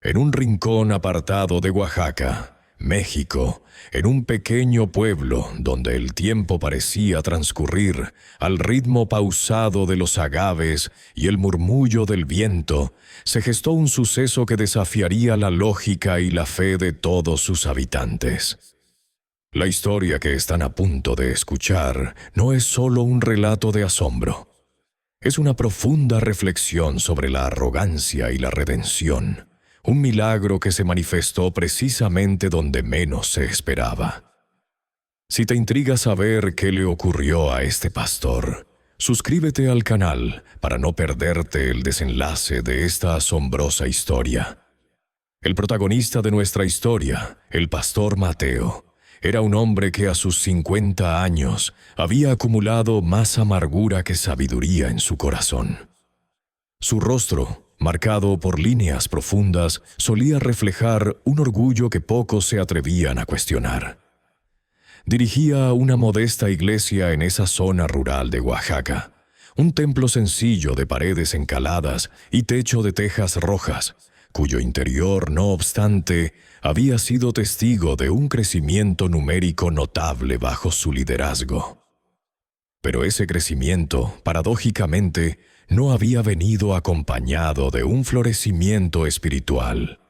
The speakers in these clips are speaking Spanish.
En un rincón apartado de Oaxaca, México, en un pequeño pueblo donde el tiempo parecía transcurrir al ritmo pausado de los agaves y el murmullo del viento, se gestó un suceso que desafiaría la lógica y la fe de todos sus habitantes. La historia que están a punto de escuchar no es solo un relato de asombro. Es una profunda reflexión sobre la arrogancia y la redención, un milagro que se manifestó precisamente donde menos se esperaba. Si te intriga saber qué le ocurrió a este pastor, suscríbete al canal para no perderte el desenlace de esta asombrosa historia. El protagonista de nuestra historia, el pastor Mateo, era un hombre que a sus 50 años había acumulado más amargura que sabiduría en su corazón. Su rostro, marcado por líneas profundas, solía reflejar un orgullo que pocos se atrevían a cuestionar. Dirigía una modesta iglesia en esa zona rural de Oaxaca, un templo sencillo de paredes encaladas y techo de tejas rojas, cuyo interior, no obstante, había sido testigo de un crecimiento numérico notable bajo su liderazgo. Pero ese crecimiento, paradójicamente, no había venido acompañado de un florecimiento espiritual.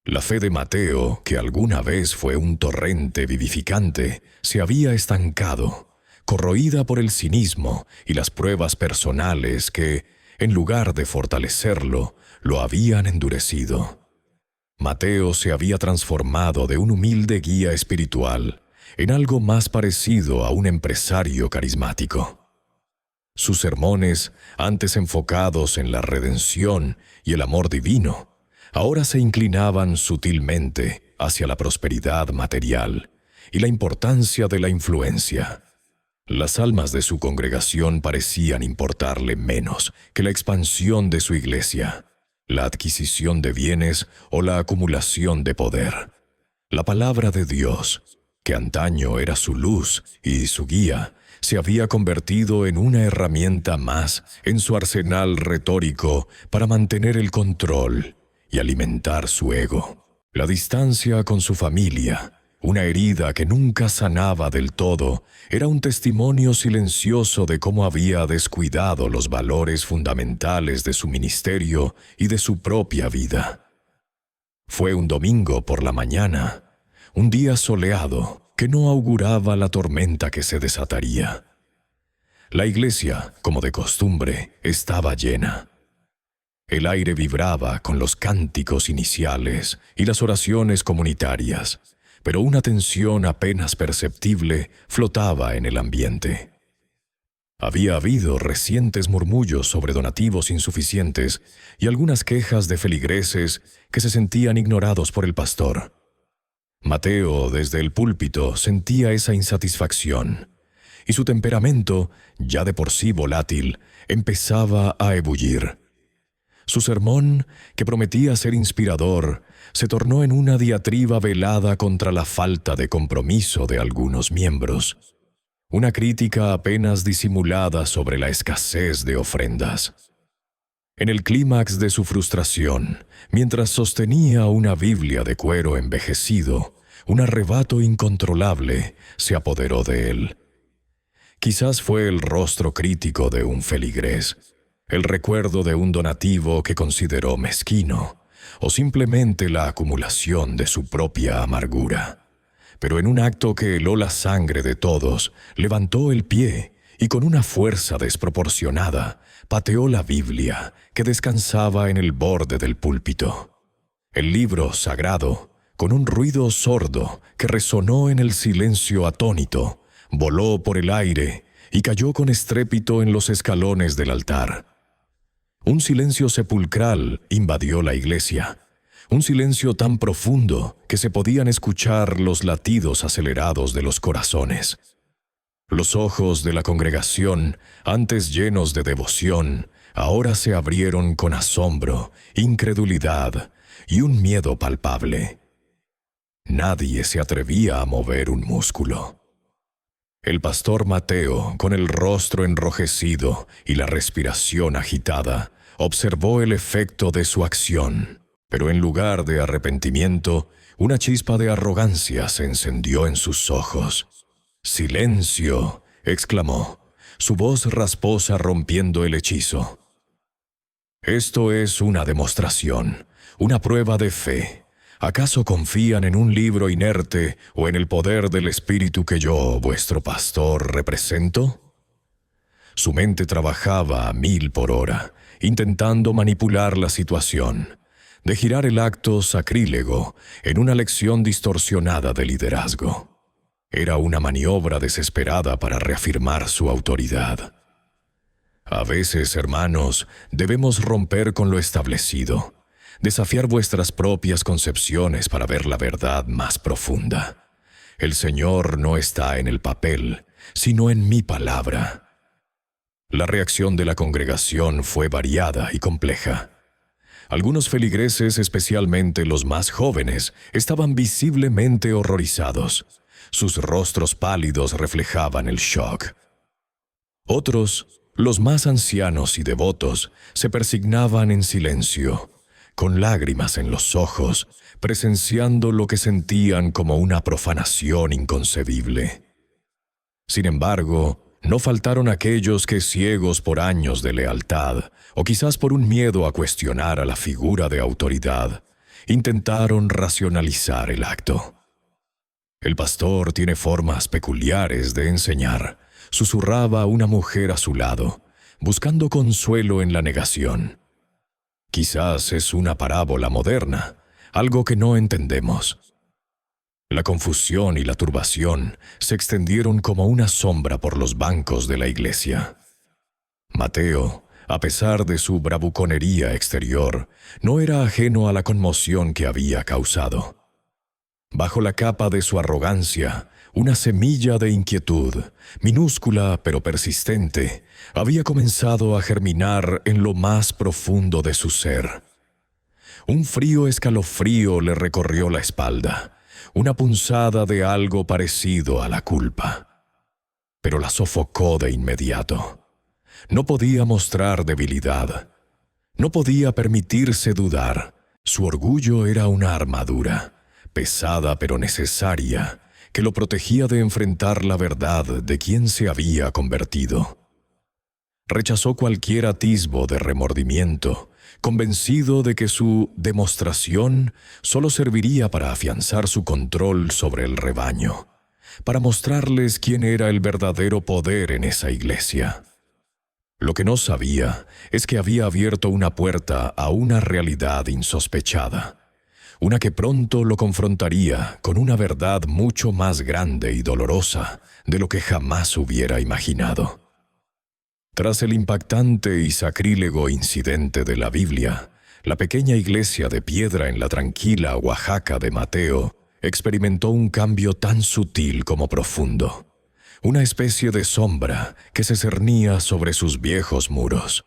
La fe de Mateo, que alguna vez fue un torrente vivificante, se había estancado, corroída por el cinismo y las pruebas personales que, en lugar de fortalecerlo, lo habían endurecido. Mateo se había transformado de un humilde guía espiritual en algo más parecido a un empresario carismático. Sus sermones, antes enfocados en la redención y el amor divino, ahora se inclinaban sutilmente hacia la prosperidad material y la importancia de la influencia. Las almas de su congregación parecían importarle menos que la expansión de su iglesia, la adquisición de bienes o la acumulación de poder. La palabra de Dios, que antaño era su luz y su guía, se había convertido en una herramienta más en su arsenal retórico para mantener el control y alimentar su ego. La distancia con su familia, una herida que nunca sanaba del todo, era un testimonio silencioso de cómo había descuidado los valores fundamentales de su ministerio y de su propia vida. Fue un domingo por la mañana, un día soleado que no auguraba la tormenta que se desataría. La iglesia, como de costumbre, estaba llena. El aire vibraba con los cánticos iniciales y las oraciones comunitarias, pero una tensión apenas perceptible flotaba en el ambiente. Había habido recientes murmullos sobre donativos insuficientes y algunas quejas de feligreses que se sentían ignorados por el pastor. Mateo, desde el púlpito, sentía esa insatisfacción, y su temperamento, ya de por sí volátil, empezaba a ebullir. Su sermón, que prometía ser inspirador, se tornó en una diatriba velada contra la falta de compromiso de algunos miembros. Una crítica apenas disimulada sobre la escasez de ofrendas. En el clímax de su frustración, mientras sostenía una Biblia de cuero envejecido, un arrebato incontrolable se apoderó de él. Quizás fue el rostro crítico de un feligrés, el recuerdo de un donativo que consideró mezquino, o simplemente la acumulación de su propia amargura. Pero en un acto que heló la sangre de todos, levantó el pie y con una fuerza desproporcionada pateó la Biblia que descansaba en el borde del púlpito. El libro sagrado, con un ruido sordo que resonó en el silencio atónito, voló por el aire y cayó con estrépito en los escalones del altar. Un silencio sepulcral invadió la iglesia, un silencio tan profundo que se podían escuchar los latidos acelerados de los corazones. Los ojos de la congregación, antes llenos de devoción, ahora se abrieron con asombro, incredulidad y un miedo palpable. Nadie se atrevía a mover un músculo. El pastor Mateo, con el rostro enrojecido y la respiración agitada, observó el efecto de su acción, Pero en lugar de arrepentimiento, una chispa de arrogancia se encendió en sus ojos. «¡Silencio!», exclamó, su voz rasposa rompiendo el hechizo. «Esto es una demostración, una prueba de fe. ¿Acaso confían en un libro inerte o en el poder del espíritu que yo, vuestro pastor, represento?» Su mente trabajaba a 1000 por hora, intentando manipular la situación, de girar el acto sacrílego en una lección distorsionada de liderazgo. Era una maniobra desesperada para reafirmar su autoridad. A veces, hermanos, debemos romper con lo establecido, desafiar vuestras propias concepciones para ver la verdad más profunda. El Señor no está en el papel, sino en mi palabra. La reacción de la congregación fue variada y compleja. Algunos feligreses, especialmente los más jóvenes, estaban visiblemente horrorizados. Sus rostros pálidos reflejaban el shock. Otros, los más ancianos y devotos, se persignaban en silencio, con lágrimas en los ojos, presenciando lo que sentían como una profanación inconcebible. Sin embargo, no faltaron aquellos que, ciegos por años de lealtad, o quizás por un miedo a cuestionar a la figura de autoridad, intentaron racionalizar el acto. «El pastor tiene formas peculiares de enseñar», susurraba una mujer a su lado, buscando consuelo en la negación. «Quizás es una parábola moderna, algo que no entendemos». La confusión y la turbación se extendieron como una sombra por los bancos de la iglesia. Mateo, a pesar de su bravuconería exterior, no era ajeno a la conmoción que había causado. Bajo la capa de su arrogancia, una semilla de inquietud, minúscula pero persistente, había comenzado a germinar en lo más profundo de su ser. Un frío escalofrío le recorrió la espalda, una punzada de algo parecido a la culpa. Pero la sofocó de inmediato. No podía mostrar debilidad. No podía permitirse dudar. Su orgullo era una armadura, pesada pero necesaria, que lo protegía de enfrentar la verdad de quien se había convertido. Rechazó cualquier atisbo de remordimiento, convencido de que su demostración solo serviría para afianzar su control sobre el rebaño, para mostrarles quién era el verdadero poder en esa iglesia. Lo que no sabía es que había abierto una puerta a una realidad insospechada, una que pronto lo confrontaría con una verdad mucho más grande y dolorosa de lo que jamás hubiera imaginado. Tras el impactante y sacrílego incidente de la Biblia, la pequeña iglesia de piedra en la tranquila Oaxaca de Mateo experimentó un cambio tan sutil como profundo, una especie de sombra que se cernía sobre sus viejos muros.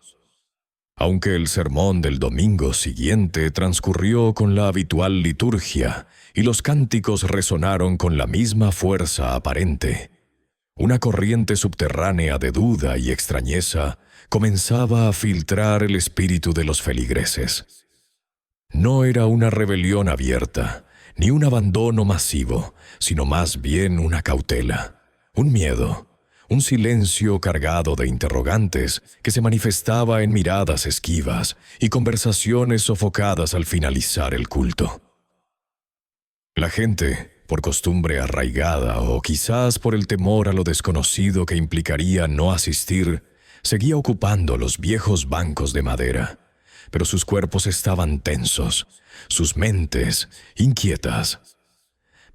Aunque el sermón del domingo siguiente transcurrió con la habitual liturgia y los cánticos resonaron con la misma fuerza aparente, una corriente subterránea de duda y extrañeza comenzaba a filtrar el espíritu de los feligreses. No era una rebelión abierta, ni un abandono masivo, sino más bien una cautela, un miedo, un silencio cargado de interrogantes que se manifestaba en miradas esquivas y conversaciones sofocadas al finalizar el culto. La gente, por costumbre arraigada o quizás por el temor a lo desconocido que implicaría no asistir, seguía ocupando los viejos bancos de madera, pero sus cuerpos estaban tensos, sus mentes inquietas.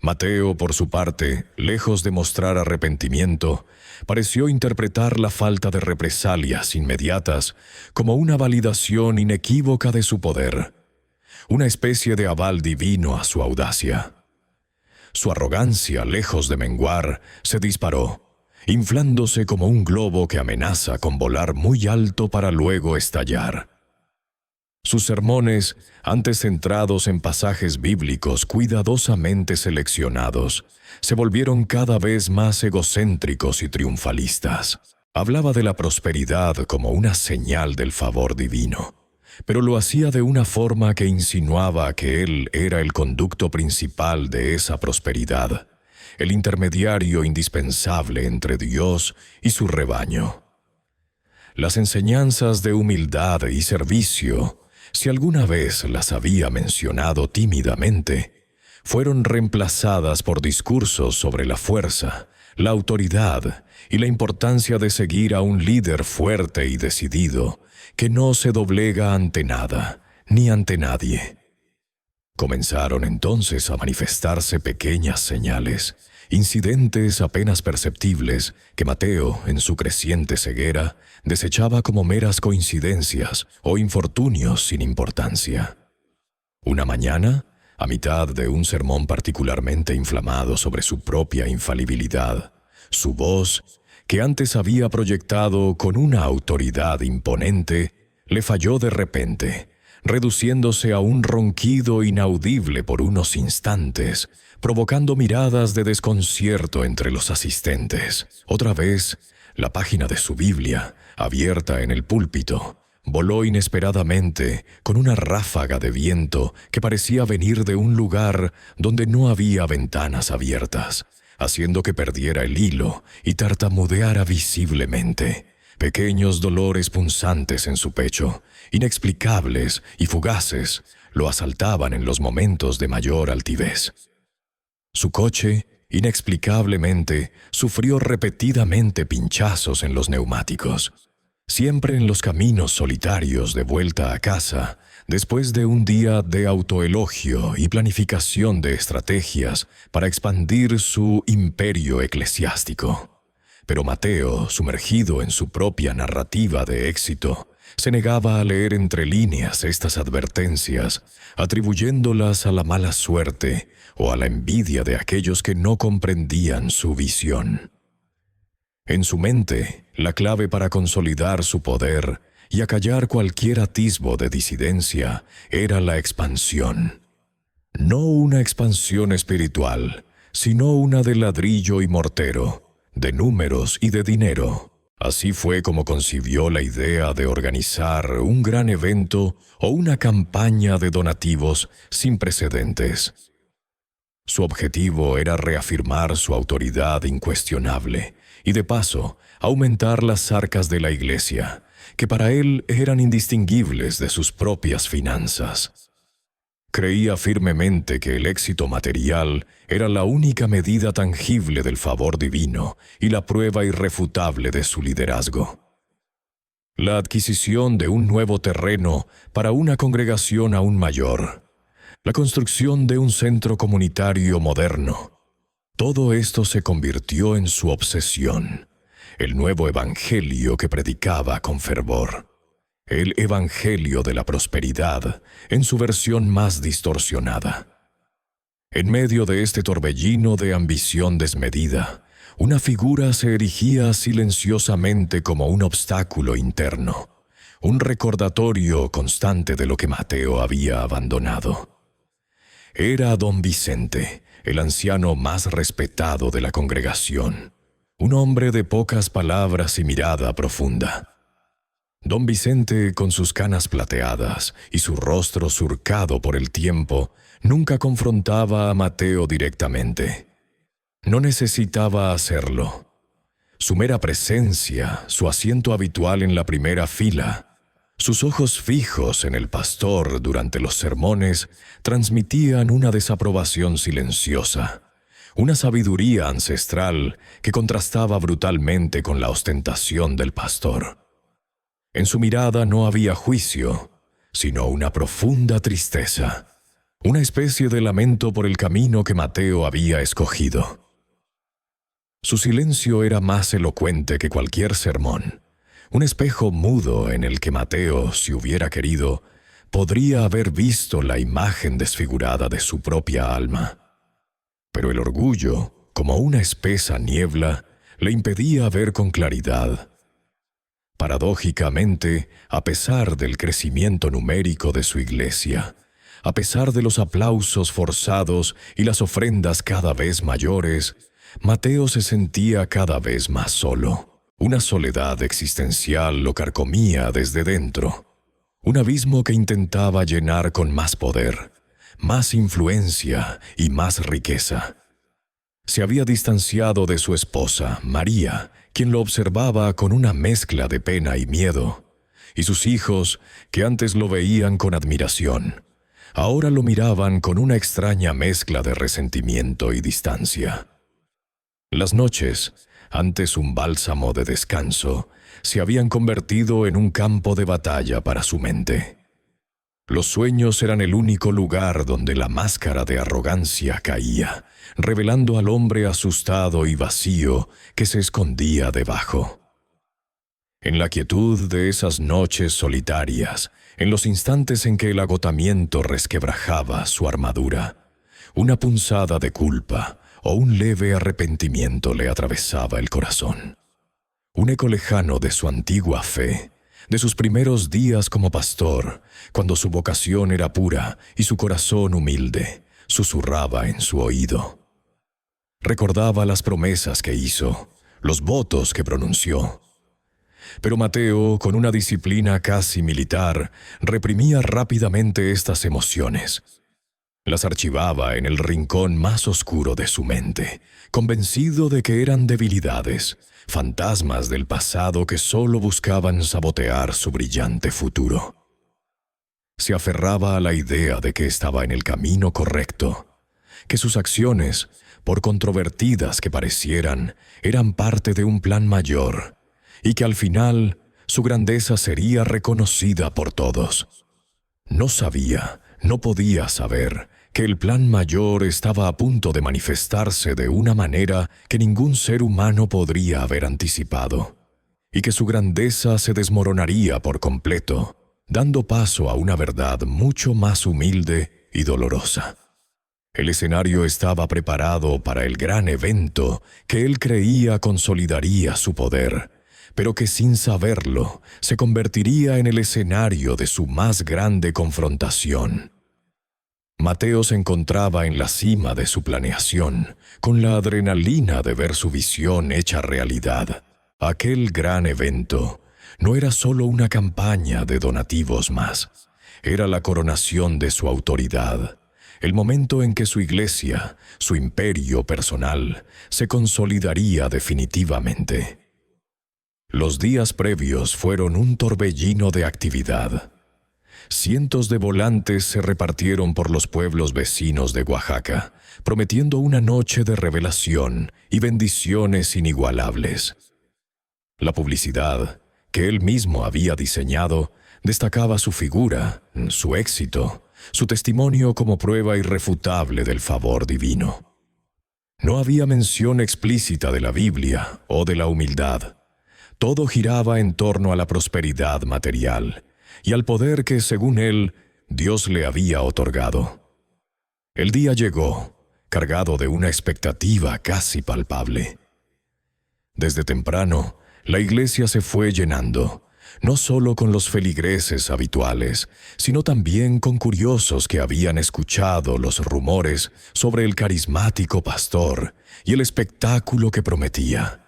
Mateo, por su parte, lejos de mostrar arrepentimiento, pareció interpretar la falta de represalias inmediatas como una validación inequívoca de su poder, una especie de aval divino a su audacia. Su arrogancia, lejos de menguar, se disparó, inflándose como un globo que amenaza con volar muy alto para luego estallar. Sus sermones, antes centrados en pasajes bíblicos cuidadosamente seleccionados, se volvieron cada vez más egocéntricos y triunfalistas. Hablaba de la prosperidad como una señal del favor divino, pero lo hacía de una forma que insinuaba que él era el conducto principal de esa prosperidad, el intermediario indispensable entre Dios y su rebaño. Las enseñanzas de humildad y servicio, si alguna vez las había mencionado tímidamente, fueron reemplazadas por discursos sobre la fuerza, la autoridad y la importancia de seguir a un líder fuerte y decidido que no se doblega ante nada ni ante nadie. Comenzaron entonces a manifestarse pequeñas señales, incidentes apenas perceptibles que Mateo, en su creciente ceguera, desechaba como meras coincidencias o infortunios sin importancia. Una mañana, a mitad de un sermón particularmente inflamado sobre su propia infalibilidad, su voz, que antes había proyectado con una autoridad imponente, le falló de repente, reduciéndose a un ronquido inaudible por unos instantes, provocando miradas de desconcierto entre los asistentes. Otra vez, la página de su Biblia, abierta en el púlpito, voló inesperadamente con una ráfaga de viento que parecía venir de un lugar donde no había ventanas abiertas, haciendo que perdiera el hilo y tartamudeara visiblemente. Pequeños dolores punzantes en su pecho, inexplicables y fugaces, lo asaltaban en los momentos de mayor altivez. Su coche, inexplicablemente, sufrió repetidamente pinchazos en los neumáticos. Siempre en los caminos solitarios de vuelta a casa, después de un día de autoelogio y planificación de estrategias para expandir su imperio eclesiástico. Pero Mateo, sumergido en su propia narrativa de éxito, se negaba a leer entre líneas estas advertencias, atribuyéndolas a la mala suerte o a la envidia de aquellos que no comprendían su visión. En su mente, la clave para consolidar su poder y acallar cualquier atisbo de disidencia era la expansión. No una expansión espiritual, sino una de ladrillo y mortero, de números y de dinero. Así fue como concibió la idea de organizar un gran evento o una campaña de donativos sin precedentes. Su objetivo era reafirmar su autoridad incuestionable y, de paso, aumentar las arcas de la Iglesia, que para él eran indistinguibles de sus propias finanzas. Creía firmemente que el éxito material era la única medida tangible del favor divino y la prueba irrefutable de su liderazgo. La adquisición de un nuevo terreno para una congregación aún mayor, la construcción de un centro comunitario moderno, todo esto se convirtió en su obsesión, el nuevo evangelio que predicaba con fervor. El evangelio de la prosperidad, en su versión más distorsionada. En medio de este torbellino de ambición desmedida, una figura se erigía silenciosamente como un obstáculo interno, un recordatorio constante de lo que Mateo había abandonado. Era don Vicente, el anciano más respetado de la congregación, un hombre de pocas palabras y mirada profunda. Don Vicente, con sus canas plateadas y su rostro surcado por el tiempo, nunca confrontaba a Mateo directamente. No necesitaba hacerlo. Su mera presencia, su asiento habitual en la primera fila, sus ojos fijos en el pastor durante los sermones transmitían una desaprobación silenciosa, una sabiduría ancestral que contrastaba brutalmente con la ostentación del pastor. En su mirada no había juicio, sino una profunda tristeza, una especie de lamento por el camino que Mateo había escogido. Su silencio era más elocuente que cualquier sermón, un espejo mudo en el que Mateo, si hubiera querido, podría haber visto la imagen desfigurada de su propia alma. Pero el orgullo, como una espesa niebla, le impedía ver con claridad. Paradójicamente, a pesar del crecimiento numérico de su iglesia, a pesar de los aplausos forzados y las ofrendas cada vez mayores, Mateo se sentía cada vez más solo. Una soledad existencial lo carcomía desde dentro. Un abismo que intentaba llenar con más poder, más influencia y más riqueza. Se había distanciado de su esposa, María, quien lo observaba con una mezcla de pena y miedo, y sus hijos, que antes lo veían con admiración, ahora lo miraban con una extraña mezcla de resentimiento y distancia. Las noches, antes un bálsamo de descanso, se habían convertido en un campo de batalla para su mente. Los sueños eran el único lugar donde la máscara de arrogancia caía, revelando al hombre asustado y vacío que se escondía debajo. En la quietud de esas noches solitarias, en los instantes en que el agotamiento resquebrajaba su armadura, una punzada de culpa o un leve arrepentimiento le atravesaba el corazón. Un eco lejano de su antigua fe, de sus primeros días como pastor, cuando su vocación era pura y su corazón humilde, susurraba en su oído. Recordaba las promesas que hizo, los votos que pronunció. Pero Mateo, con una disciplina casi militar, reprimía rápidamente estas emociones. Las archivaba en el rincón más oscuro de su mente, convencido de que eran debilidades, fantasmas del pasado que solo buscaban sabotear su brillante futuro. Se aferraba a la idea de que estaba en el camino correcto, que sus acciones, por controvertidas que parecieran, eran parte de un plan mayor, y que al final su grandeza sería reconocida por todos. No sabía, no podía saber, que el plan mayor estaba a punto de manifestarse de una manera que ningún ser humano podría haber anticipado, y que su grandeza se desmoronaría por completo, dando paso a una verdad mucho más humilde y dolorosa. El escenario estaba preparado para el gran evento que él creía consolidaría su poder, pero que sin saberlo se convertiría en el escenario de su más grande confrontación. Mateo se encontraba en la cima de su planeación, con la adrenalina de ver su visión hecha realidad. Aquel gran evento no era solo una campaña de donativos más, era la coronación de su autoridad, el momento en que su iglesia, su imperio personal, se consolidaría definitivamente. Los días previos fueron un torbellino de actividad. Cientos de volantes se repartieron por los pueblos vecinos de Oaxaca, prometiendo una noche de revelación y bendiciones inigualables. La publicidad, que él mismo había diseñado, destacaba su figura, su éxito, su testimonio como prueba irrefutable del favor divino. No había mención explícita de la Biblia o de la humildad. Todo giraba en torno a la prosperidad material y al poder que, según él, Dios le había otorgado. El día llegó, cargado de una expectativa casi palpable. Desde temprano, la iglesia se fue llenando, no solo con los feligreses habituales, sino también con curiosos que habían escuchado los rumores sobre el carismático pastor y el espectáculo que prometía.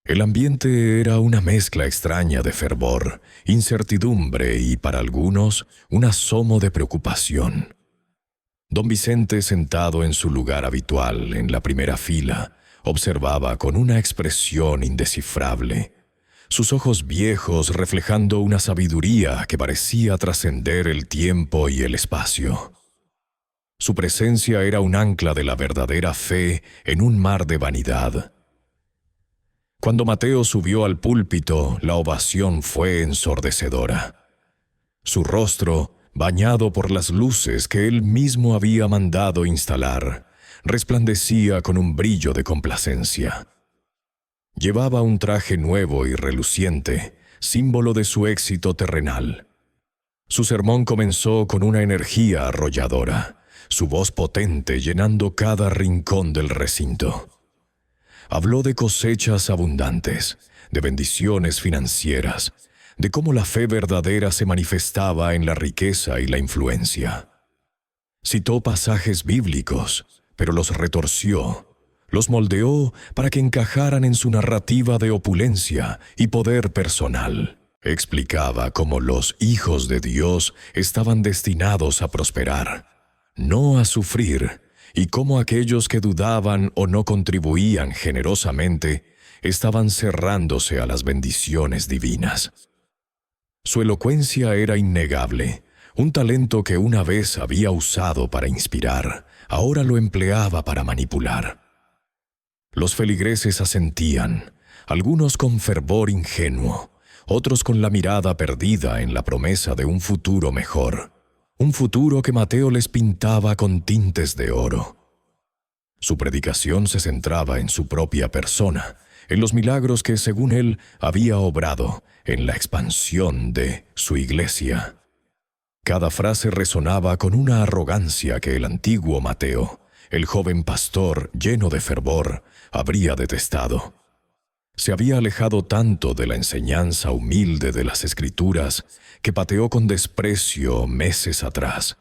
El ambiente era una mezcla extraña de fervor, incertidumbre y, para algunos, un asomo de preocupación. Don Vicente, sentado en su lugar habitual, en la primera fila, observaba con una expresión indescifrable, sus ojos viejos reflejando una sabiduría que parecía trascender el tiempo y el espacio. Su presencia era un ancla de la verdadera fe en un mar de vanidad. Cuando Mateo subió al púlpito, la ovación fue ensordecedora. Su rostro, bañado por las luces que él mismo había mandado instalar, resplandecía con un brillo de complacencia. Llevaba un traje nuevo y reluciente, símbolo de su éxito terrenal. Su sermón comenzó con una energía arrolladora, su voz potente llenando cada rincón del recinto. Habló de cosechas abundantes, de bendiciones financieras, de cómo la fe verdadera se manifestaba en la riqueza y la influencia. Citó pasajes bíblicos, pero los retorció, los moldeó para que encajaran en su narrativa de opulencia y poder personal. Explicaba cómo los hijos de Dios estaban destinados a prosperar, no a sufrir, y cómo aquellos que dudaban o no contribuían generosamente estaban cerrándose a las bendiciones divinas. Su elocuencia era innegable. Un talento que una vez había usado para inspirar, ahora lo empleaba para manipular. Los feligreses asentían, algunos con fervor ingenuo, otros con la mirada perdida en la promesa de un futuro mejor, un futuro que Mateo les pintaba con tintes de oro. Su predicación se centraba en su propia persona, en los milagros que, según él, había obrado, en la expansión de su iglesia. Cada frase resonaba con una arrogancia que el antiguo Mateo, el joven pastor lleno de fervor, habría detestado. Se había alejado tanto de la enseñanza humilde de las Escrituras que pateó con desprecio meses atrás.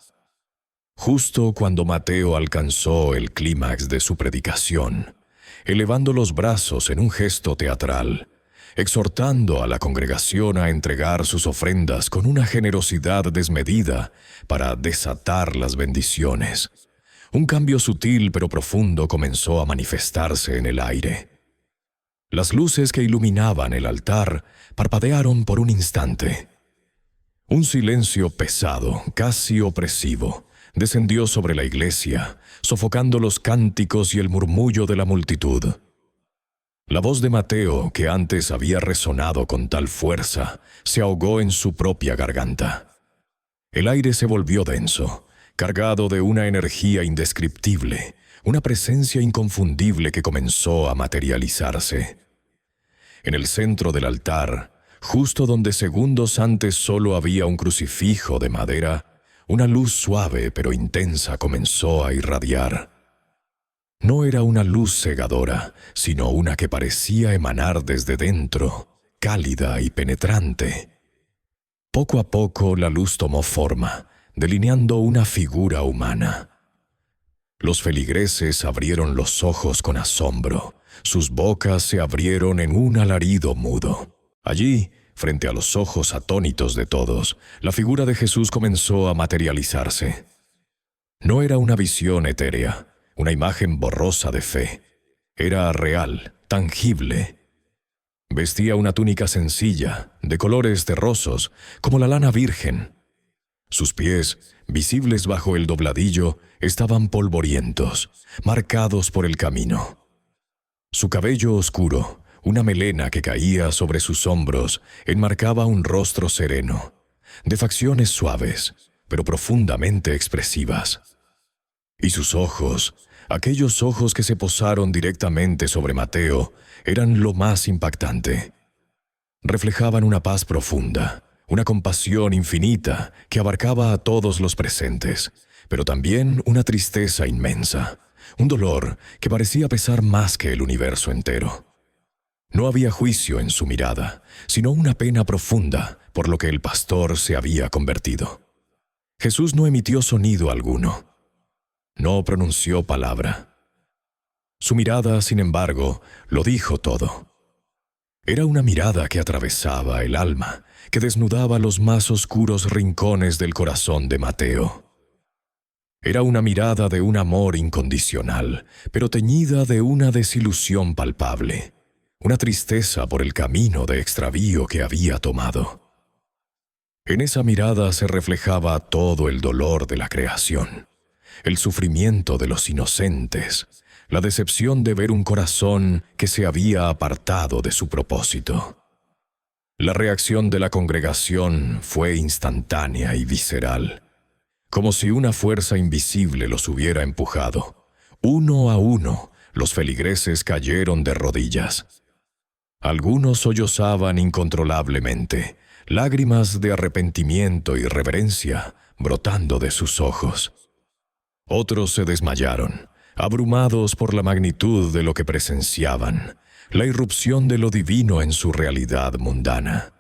Justo cuando Mateo alcanzó el clímax de su predicación, elevando los brazos en un gesto teatral, exhortando a la congregación a entregar sus ofrendas con una generosidad desmedida para desatar las bendiciones, un cambio sutil pero profundo comenzó a manifestarse en el aire. Las luces que iluminaban el altar parpadearon por un instante. Un silencio pesado, casi opresivo, descendió sobre la iglesia, sofocando los cánticos y el murmullo de la multitud. La voz de Mateo, que antes había resonado con tal fuerza, se ahogó en su propia garganta. El aire se volvió denso, cargado de una energía indescriptible, una presencia inconfundible que comenzó a materializarse. En el centro del altar, justo donde segundos antes solo había un crucifijo de madera, una luz suave pero intensa comenzó a irradiar. No era una luz cegadora, sino una que parecía emanar desde dentro, cálida y penetrante. Poco a poco la luz tomó forma, delineando una figura humana. Los feligreses abrieron los ojos con asombro, sus bocas se abrieron en un alarido mudo. Allí, frente a los ojos atónitos de todos, la figura de Jesús comenzó a materializarse. No era una visión etérea, una imagen borrosa de fe. Era real, tangible. Vestía una túnica sencilla, de colores terrosos, como la lana virgen. Sus pies, visibles bajo el dobladillo, estaban polvorientos, marcados por el camino. Su cabello oscuro, una melena que caía sobre sus hombros, enmarcaba un rostro sereno, de facciones suaves, pero profundamente expresivas. Y sus ojos, aquellos ojos que se posaron directamente sobre Mateo, eran lo más impactante. Reflejaban una paz profunda, una compasión infinita que abarcaba a todos los presentes, pero también una tristeza inmensa, un dolor que parecía pesar más que el universo entero. No había juicio en su mirada, sino una pena profunda por lo que el pastor se había convertido. Jesús no emitió sonido alguno. No pronunció palabra. Su mirada, sin embargo, lo dijo todo. Era una mirada que atravesaba el alma, que desnudaba los más oscuros rincones del corazón de Mateo. Era una mirada de un amor incondicional, pero teñida de una desilusión palpable, una tristeza por el camino de extravío que había tomado. En esa mirada se reflejaba todo el dolor de la creación, el sufrimiento de los inocentes, la decepción de ver un corazón que se había apartado de su propósito. La reacción de la congregación fue instantánea y visceral, como si una fuerza invisible los hubiera empujado. Uno a uno, los feligreses cayeron de rodillas. Algunos sollozaban incontrolablemente, lágrimas de arrepentimiento y reverencia brotando de sus ojos. Otros se desmayaron, abrumados por la magnitud de lo que presenciaban, la irrupción de lo divino en su realidad mundana.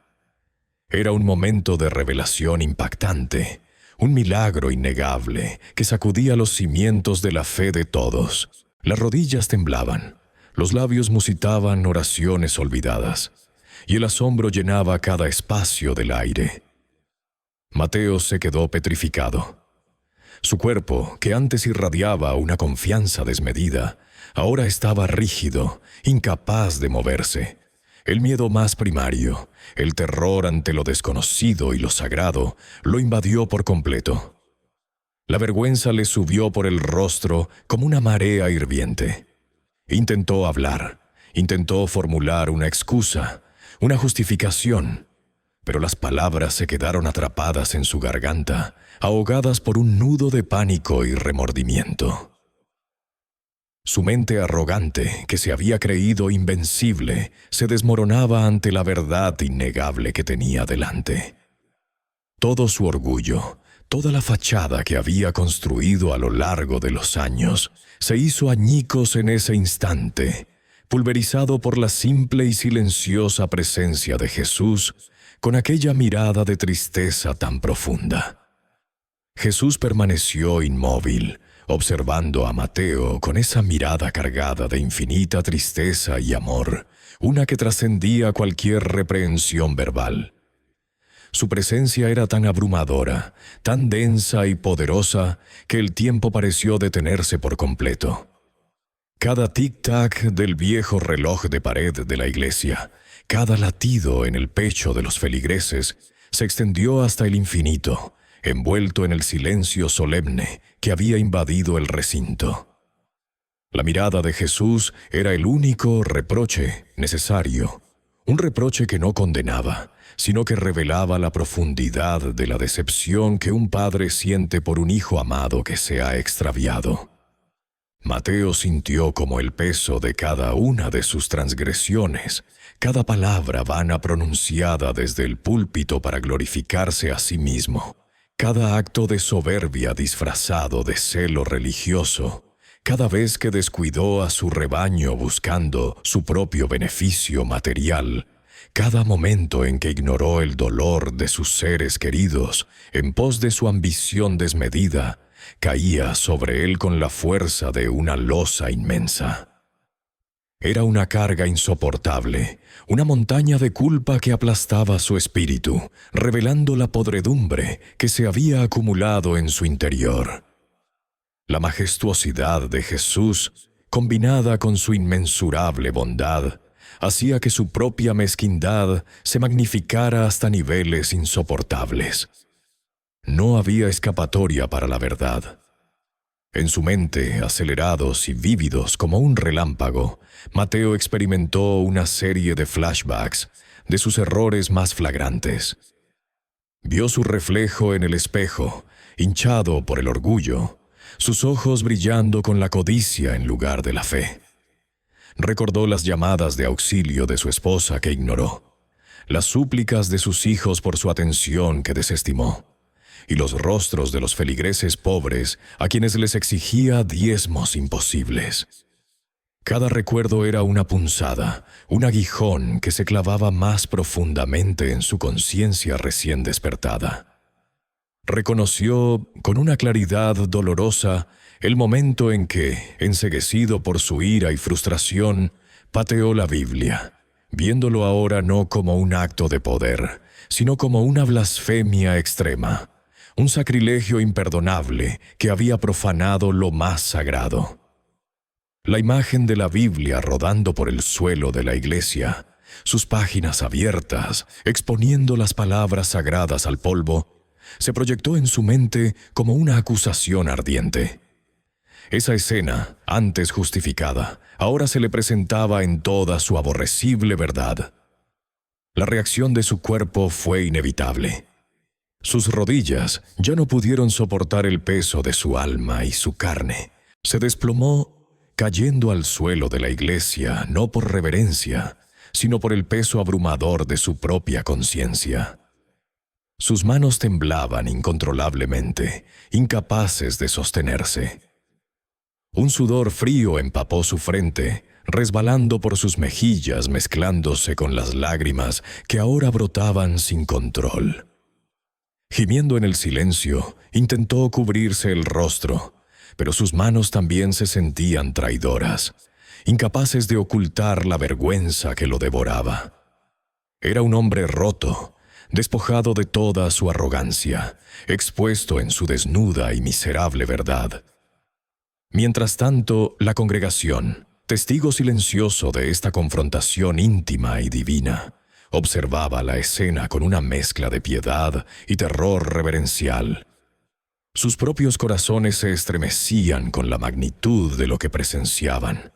Era un momento de revelación impactante, un milagro innegable que sacudía los cimientos de la fe de todos. Las rodillas temblaban, los labios musitaban oraciones olvidadas. y el asombro llenaba cada espacio del aire. Mateo se quedó petrificado. Su cuerpo, que antes irradiaba una confianza desmedida, ahora estaba rígido, incapaz de moverse. El miedo más primario, el terror ante lo desconocido y lo sagrado, lo invadió por completo. La vergüenza le subió por el rostro como una marea hirviente. Intentó hablar, intentó formular una excusa, una justificación, pero las palabras se quedaron atrapadas en su garganta, ahogadas por un nudo de pánico y remordimiento. Su mente arrogante, que se había creído invencible, se desmoronaba ante la verdad innegable que tenía delante. Todo su orgullo, toda la fachada que había construido a lo largo de los años, se hizo añicos en ese instante, pulverizado por la simple y silenciosa presencia de Jesús, con aquella mirada de tristeza tan profunda. Jesús permaneció inmóvil, observando a Mateo con esa mirada cargada de infinita tristeza y amor, una que trascendía cualquier reprehensión verbal. Su presencia era tan abrumadora, tan densa y poderosa, que el tiempo pareció detenerse por completo. Cada tic-tac del viejo reloj de pared de la iglesia, cada latido en el pecho de los feligreses, se extendió hasta el infinito, envuelto en el silencio solemne que había invadido el recinto. La mirada de Jesús era el único reproche necesario, un reproche que no condenaba, sino que revelaba la profundidad de la decepción que un padre siente por un hijo amado que se ha extraviado. Mateo sintió como el peso de cada una de sus transgresiones, cada palabra vana pronunciada desde el púlpito para glorificarse a sí mismo, cada acto de soberbia disfrazado de celo religioso, cada vez que descuidó a su rebaño buscando su propio beneficio material, cada momento en que ignoró el dolor de sus seres queridos en pos de su ambición desmedida, caía sobre él con la fuerza de una losa inmensa. Era una carga insoportable, una montaña de culpa que aplastaba su espíritu, revelando la podredumbre que se había acumulado en su interior. La majestuosidad de Jesús, combinada con su inmensurable bondad, hacía que su propia mezquindad se magnificara hasta niveles insoportables. No había escapatoria para la verdad. En su mente, acelerados y vívidos como un relámpago, Mateo experimentó una serie de flashbacks de sus errores más flagrantes. Vio su reflejo en el espejo, hinchado por el orgullo, sus ojos brillando con la codicia en lugar de la fe. Recordó las llamadas de auxilio de su esposa que ignoró, las súplicas de sus hijos por su atención que desestimó, y los rostros de los feligreses pobres a quienes les exigía diezmos imposibles. Cada recuerdo era una punzada, un aguijón que se clavaba más profundamente en su conciencia recién despertada. Reconoció con una claridad dolorosa el momento en que, enceguecido por su ira y frustración, pateó la Biblia, viéndolo ahora no como un acto de poder, sino como una blasfemia extrema, un sacrilegio imperdonable que había profanado lo más sagrado. La imagen de la Biblia rodando por el suelo de la iglesia, sus páginas abiertas, exponiendo las palabras sagradas al polvo, se proyectó en su mente como una acusación ardiente. Esa escena, antes justificada, ahora se le presentaba en toda su aborrecible verdad. La reacción de su cuerpo fue inevitable. Sus rodillas ya no pudieron soportar el peso de su alma y su carne. Se desplomó, cayendo al suelo de la iglesia no por reverencia, sino por el peso abrumador de su propia conciencia. Sus manos temblaban incontrolablemente, incapaces de sostenerse. Un sudor frío empapó su frente, resbalando por sus mejillas mezclándose con las lágrimas que ahora brotaban sin control. Gimiendo en el silencio, intentó cubrirse el rostro, pero sus manos también se sentían traidoras, incapaces de ocultar la vergüenza que lo devoraba. Era un hombre roto, despojado de toda su arrogancia, expuesto en su desnuda y miserable verdad. Mientras tanto, la congregación, testigo silencioso de esta confrontación íntima y divina, observaba la escena con una mezcla de piedad y terror reverencial. Sus propios corazones se estremecían con la magnitud de lo que presenciaban.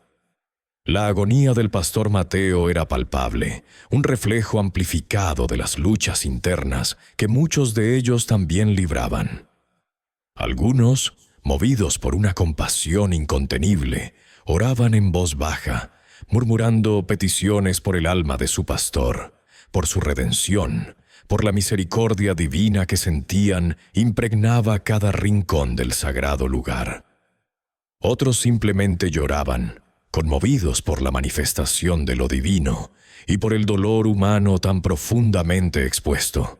La agonía del pastor Mateo era palpable, un reflejo amplificado de las luchas internas que muchos de ellos también libraban. Algunos, movidos por una compasión incontenible, oraban en voz baja, murmurando peticiones por el alma de su pastor, por su redención, por la misericordia divina que sentían impregnaba cada rincón del sagrado lugar. Otros simplemente lloraban, conmovidos por la manifestación de lo divino y por el dolor humano tan profundamente expuesto.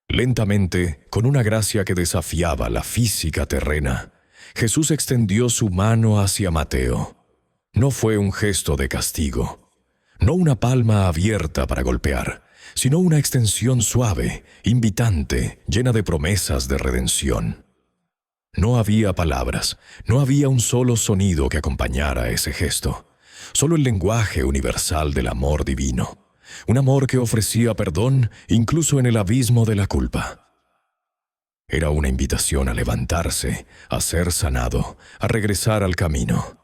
Lentamente, con una gracia que desafiaba la física terrena, Jesús extendió su mano hacia Mateo. No fue un gesto de castigo, no una palma abierta para golpear, sino una extensión suave, invitante, llena de promesas de redención. No había palabras, no había un solo sonido que acompañara ese gesto, solo el lenguaje universal del amor divino, un amor que ofrecía perdón incluso en el abismo de la culpa. Era una invitación a levantarse, a ser sanado, a regresar al camino.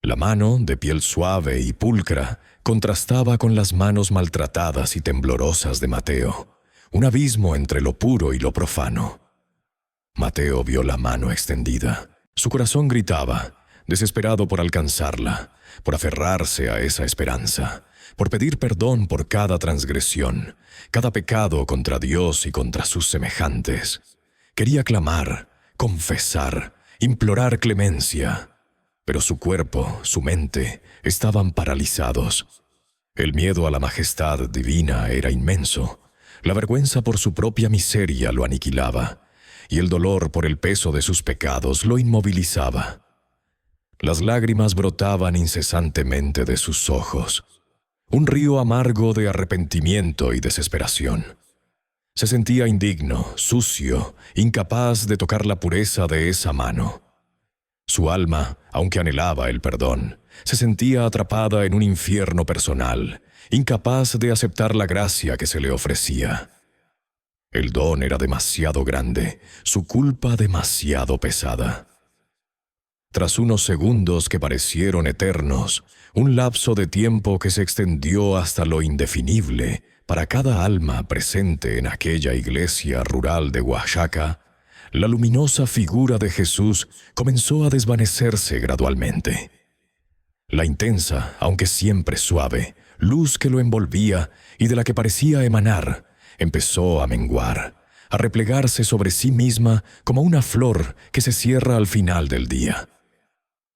La mano, de piel suave y pulcra, contrastaba con las manos maltratadas y temblorosas de Mateo, un abismo entre lo puro y lo profano. Mateo vio la mano extendida. Su corazón gritaba, desesperado por alcanzarla, por aferrarse a esa esperanza, por pedir perdón por cada transgresión, cada pecado contra Dios y contra sus semejantes. Quería clamar, confesar, implorar clemencia, pero su cuerpo, su mente, estaban paralizados. El miedo a la majestad divina era inmenso, la vergüenza por su propia miseria lo aniquilaba, y el dolor por el peso de sus pecados lo inmovilizaba. Las lágrimas brotaban incesantemente de sus ojos, un río amargo de arrepentimiento y desesperación. Se sentía indigno, sucio, incapaz de tocar la pureza de esa mano. Su alma, aunque anhelaba el perdón, se sentía atrapada en un infierno personal, incapaz de aceptar la gracia que se le ofrecía. El don era demasiado grande, su culpa demasiado pesada. Tras unos segundos que parecieron eternos, un lapso de tiempo que se extendió hasta lo indefinible para cada alma presente en aquella iglesia rural de Oaxaca, la luminosa figura de Jesús comenzó a desvanecerse gradualmente. La intensa, aunque siempre suave, luz que lo envolvía y de la que parecía emanar, empezó a menguar, a replegarse sobre sí misma como una flor que se cierra al final del día.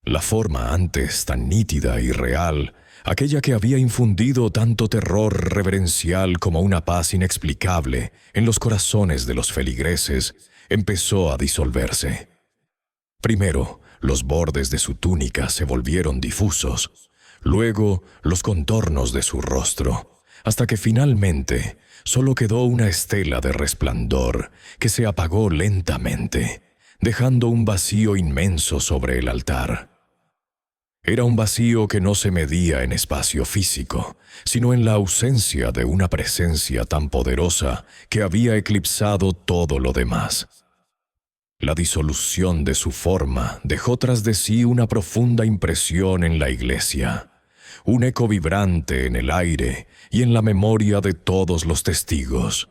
La forma antes tan nítida y real, aquella que había infundido tanto terror reverencial como una paz inexplicable en los corazones de los feligreses, empezó a disolverse. Primero, los bordes de su túnica se volvieron difusos, luego los contornos de su rostro, hasta que finalmente solo quedó una estela de resplandor que se apagó lentamente, dejando un vacío inmenso sobre el altar. Era un vacío que no se medía en espacio físico, sino en la ausencia de una presencia tan poderosa que había eclipsado todo lo demás. La disolución de su forma dejó tras de sí una profunda impresión en la iglesia, un eco vibrante en el aire y en la memoria de todos los testigos,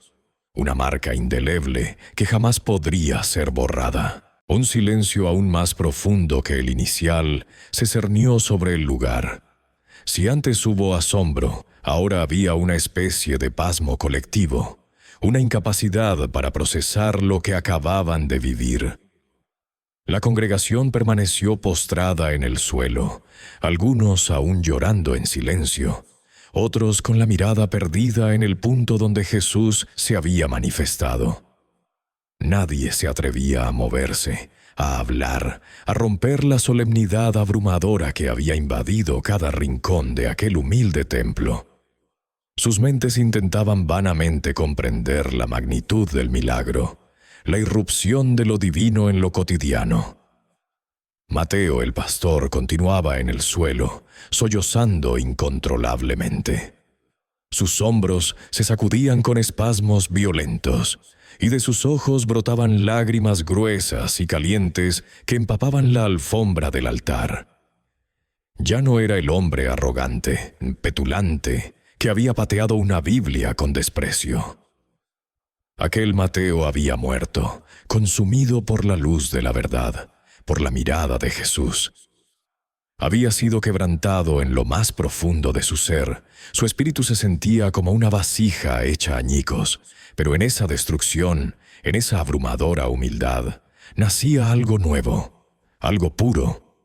una marca indeleble que jamás podría ser borrada. Un silencio aún más profundo que el inicial se cernió sobre el lugar. Si antes hubo asombro, ahora había una especie de pasmo colectivo, una incapacidad para procesar lo que acababan de vivir. La congregación permaneció postrada en el suelo, algunos aún llorando en silencio, otros con la mirada perdida en el punto donde Jesús se había manifestado. Nadie se atrevía a moverse, a hablar, a romper la solemnidad abrumadora que había invadido cada rincón de aquel humilde templo. Sus mentes intentaban vanamente comprender la magnitud del milagro, la irrupción de lo divino en lo cotidiano. Mateo, el pastor, continuaba en el suelo, sollozando incontrolablemente. Sus hombros se sacudían con espasmos violentos, y de sus ojos brotaban lágrimas gruesas y calientes que empapaban la alfombra del altar. Ya no era el hombre arrogante, petulante, que había pateado una Biblia con desprecio. Aquel Mateo había muerto, consumido por la luz de la verdad, por la mirada de Jesús. Había sido quebrantado en lo más profundo de su ser. Su espíritu se sentía como una vasija hecha añicos, pero en esa destrucción, en esa abrumadora humildad, nacía algo nuevo, algo puro.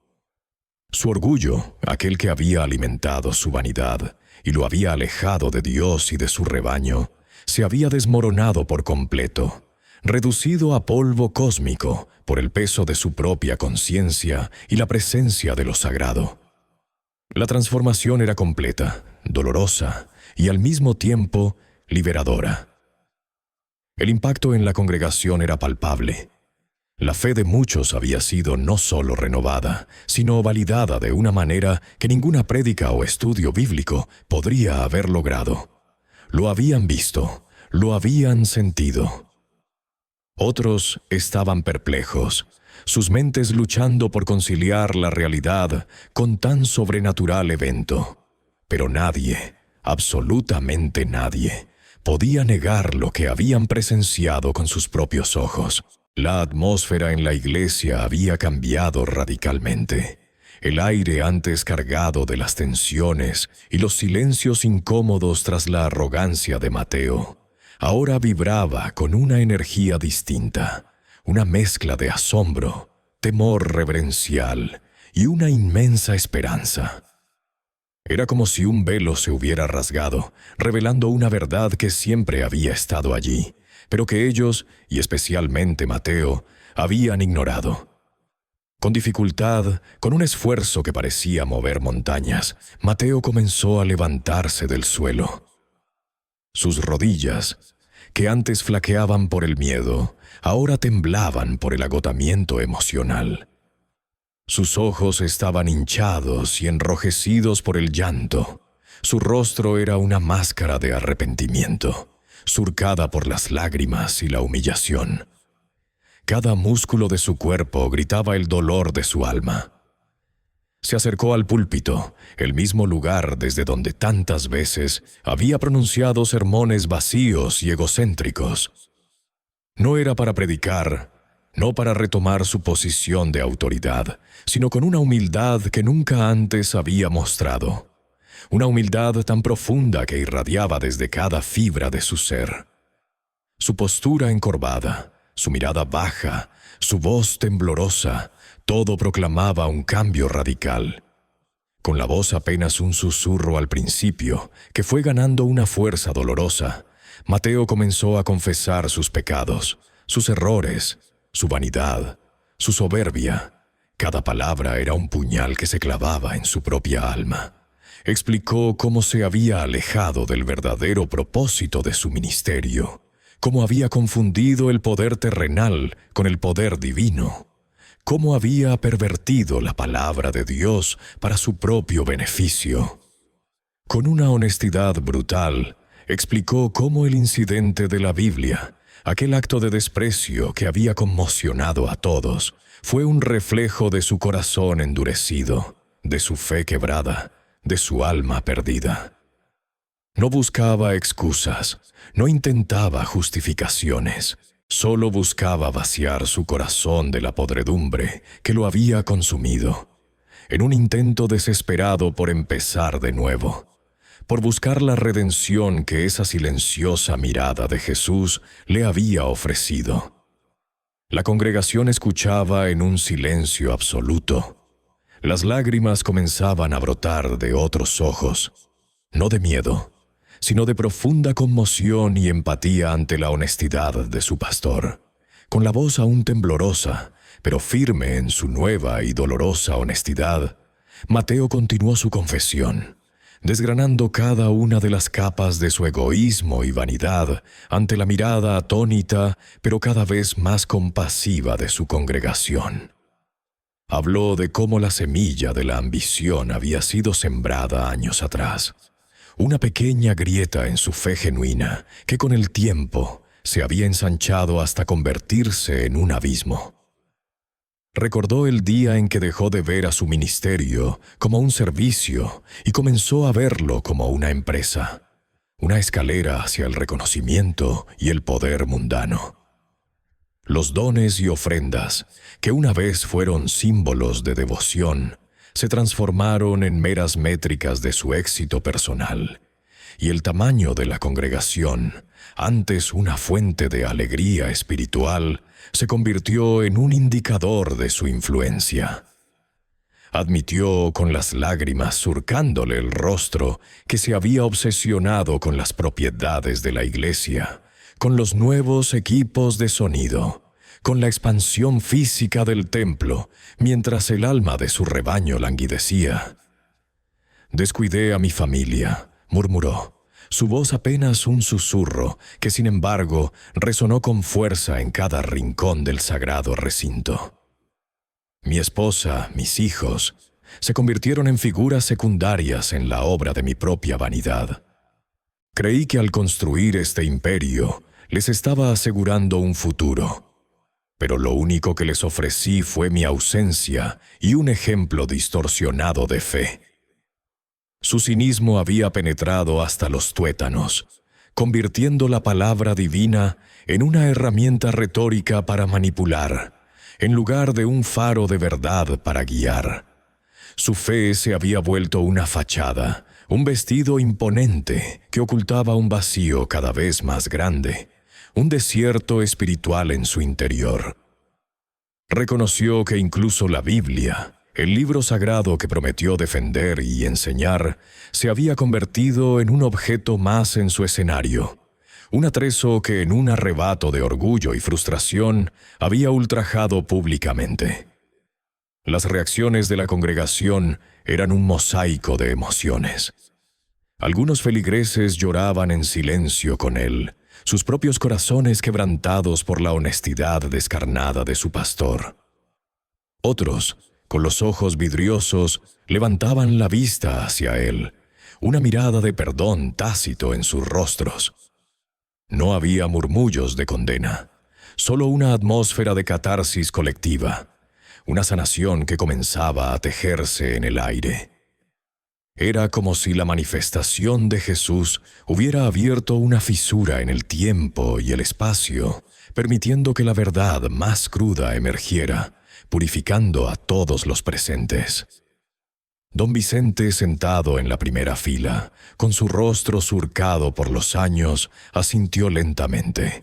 Su orgullo, aquel que había alimentado su vanidad y lo había alejado de Dios y de su rebaño, se había desmoronado por completo, reducido a polvo cósmico por el peso de su propia conciencia y la presencia de lo sagrado. La transformación era completa, dolorosa y al mismo tiempo liberadora. El impacto en la congregación era palpable. La fe de muchos había sido no solo renovada, sino validada de una manera que ninguna prédica o estudio bíblico podría haber logrado. Lo habían visto, lo habían sentido. Otros estaban perplejos, sus mentes luchando por conciliar la realidad con tan sobrenatural evento. Pero nadie, absolutamente nadie, podía negar lo que habían presenciado con sus propios ojos. La atmósfera en la iglesia había cambiado radicalmente. El aire antes cargado de las tensiones y los silencios incómodos tras la arrogancia de Mateo, ahora vibraba con una energía distinta, una mezcla de asombro, temor reverencial y una inmensa esperanza. Era como si un velo se hubiera rasgado, revelando una verdad que siempre había estado allí, pero que ellos, y especialmente Mateo, habían ignorado. Con dificultad, con un esfuerzo que parecía mover montañas, Mateo comenzó a levantarse del suelo. Sus rodillas, que antes flaqueaban por el miedo, ahora temblaban por el agotamiento emocional. Sus ojos estaban hinchados y enrojecidos por el llanto. Su rostro era una máscara de arrepentimiento, surcada por las lágrimas y la humillación. Cada músculo de su cuerpo gritaba el dolor de su alma. Se acercó al púlpito, el mismo lugar desde donde tantas veces había pronunciado sermones vacíos y egocéntricos. No era para predicar, no para retomar su posición de autoridad, sino con una humildad que nunca antes había mostrado. Una humildad tan profunda que irradiaba desde cada fibra de su ser. Su postura encorvada, su mirada baja, su voz temblorosa, todo proclamaba un cambio radical. Con la voz apenas un susurro al principio, que fue ganando una fuerza dolorosa, Mateo comenzó a confesar sus pecados, sus errores, su vanidad, su soberbia. Cada palabra era un puñal que se clavaba en su propia alma. Explicó cómo se había alejado del verdadero propósito de su ministerio, cómo había confundido el poder terrenal con el poder divino, cómo había pervertido la palabra de Dios para su propio beneficio. Con una honestidad brutal, explicó cómo el incidente de la Biblia, aquel acto de desprecio que había conmocionado a todos, fue un reflejo de su corazón endurecido, de su fe quebrada, de su alma perdida. No buscaba excusas, no intentaba justificaciones, solo buscaba vaciar su corazón de la podredumbre que lo había consumido, en un intento desesperado por empezar de nuevo, por buscar la redención que esa silenciosa mirada de Jesús le había ofrecido. La congregación escuchaba en un silencio absoluto. Las lágrimas comenzaban a brotar de otros ojos, no de miedo, sino de profunda conmoción y empatía ante la honestidad de su pastor. Con la voz aún temblorosa, pero firme en su nueva y dolorosa honestidad, Mateo continuó su confesión, desgranando cada una de las capas de su egoísmo y vanidad ante la mirada atónita, pero cada vez más compasiva de su congregación. Habló de cómo la semilla de la ambición había sido sembrada años atrás, una pequeña grieta en su fe genuina que con el tiempo se había ensanchado hasta convertirse en un abismo. Recordó el día en que dejó de ver a su ministerio como un servicio y comenzó a verlo como una empresa, una escalera hacia el reconocimiento y el poder mundano. Los dones y ofrendas, que una vez fueron símbolos de devoción, se transformaron en meras métricas de su éxito personal, y el tamaño de la congregación, antes una fuente de alegría espiritual, se convirtió en un indicador de su influencia. Admitió con las lágrimas surcándole el rostro que se había obsesionado con las propiedades de la iglesia, con los nuevos equipos de sonido, con la expansión física del templo, mientras el alma de su rebaño languidecía. «Descuidé a mi familia», murmuró, su voz apenas un susurro que, sin embargo, resonó con fuerza en cada rincón del sagrado recinto. Mi esposa, mis hijos, se convirtieron en figuras secundarias en la obra de mi propia vanidad. Creí que al construir este imperio les estaba asegurando un futuro, pero lo único que les ofrecí fue mi ausencia y un ejemplo distorsionado de fe. Su cinismo había penetrado hasta los tuétanos, convirtiendo la palabra divina en una herramienta retórica para manipular, en lugar de un faro de verdad para guiar. Su fe se había vuelto una fachada, un vestido imponente que ocultaba un vacío cada vez más grande, un desierto espiritual en su interior. Reconoció que incluso la Biblia, el libro sagrado que prometió defender y enseñar, se había convertido en un objeto más en su escenario, un atrezo que en un arrebato de orgullo y frustración había ultrajado públicamente. Las reacciones de la congregación eran un mosaico de emociones. Algunos feligreses lloraban en silencio con él, sus propios corazones quebrantados por la honestidad descarnada de su pastor. Otros, con los ojos vidriosos, levantaban la vista hacia él, una mirada de perdón tácito en sus rostros. No había murmullos de condena, solo una atmósfera de catarsis colectiva, una sanación que comenzaba a tejerse en el aire. Era como si la manifestación de Jesús hubiera abierto una fisura en el tiempo y el espacio, permitiendo que la verdad más cruda emergiera, purificando a todos los presentes. Don Vicente, sentado en la primera fila, con su rostro surcado por los años, asintió lentamente.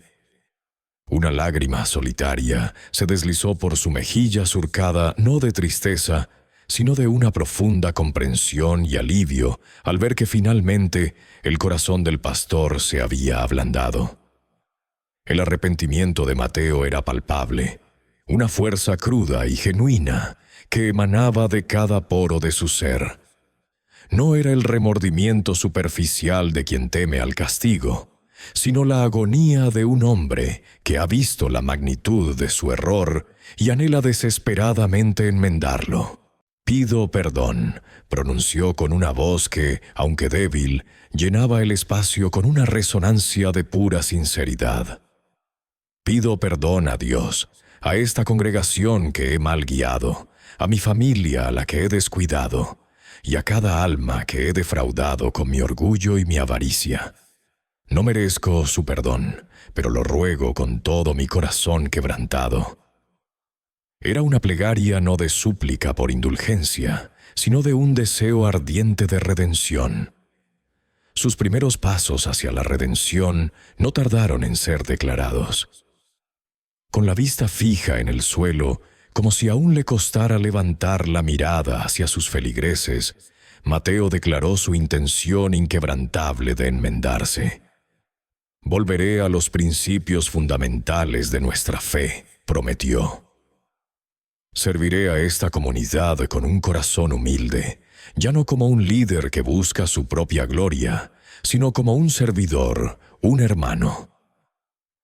Una lágrima solitaria se deslizó por su mejilla surcada no de tristeza, sino de una profunda comprensión y alivio al ver que finalmente el corazón del pastor se había ablandado. El arrepentimiento de Mateo era palpable, una fuerza cruda y genuina que emanaba de cada poro de su ser. No era el remordimiento superficial de quien teme al castigo, sino la agonía de un hombre que ha visto la magnitud de su error y anhela desesperadamente enmendarlo. «Pido perdón», pronunció con una voz que, aunque débil, llenaba el espacio con una resonancia de pura sinceridad. «Pido perdón a Dios, a esta congregación que he mal guiado, a mi familia a la que he descuidado, y a cada alma que he defraudado con mi orgullo y mi avaricia. No merezco su perdón, pero lo ruego con todo mi corazón quebrantado». Era una plegaria no de súplica por indulgencia, sino de un deseo ardiente de redención. Sus primeros pasos hacia la redención no tardaron en ser declarados. Con la vista fija en el suelo, como si aún le costara levantar la mirada hacia sus feligreses, Mateo declaró su intención inquebrantable de enmendarse. «Volveré a los principios fundamentales de nuestra fe», prometió. «Serviré a esta comunidad con un corazón humilde, ya no como un líder que busca su propia gloria, sino como un servidor, un hermano.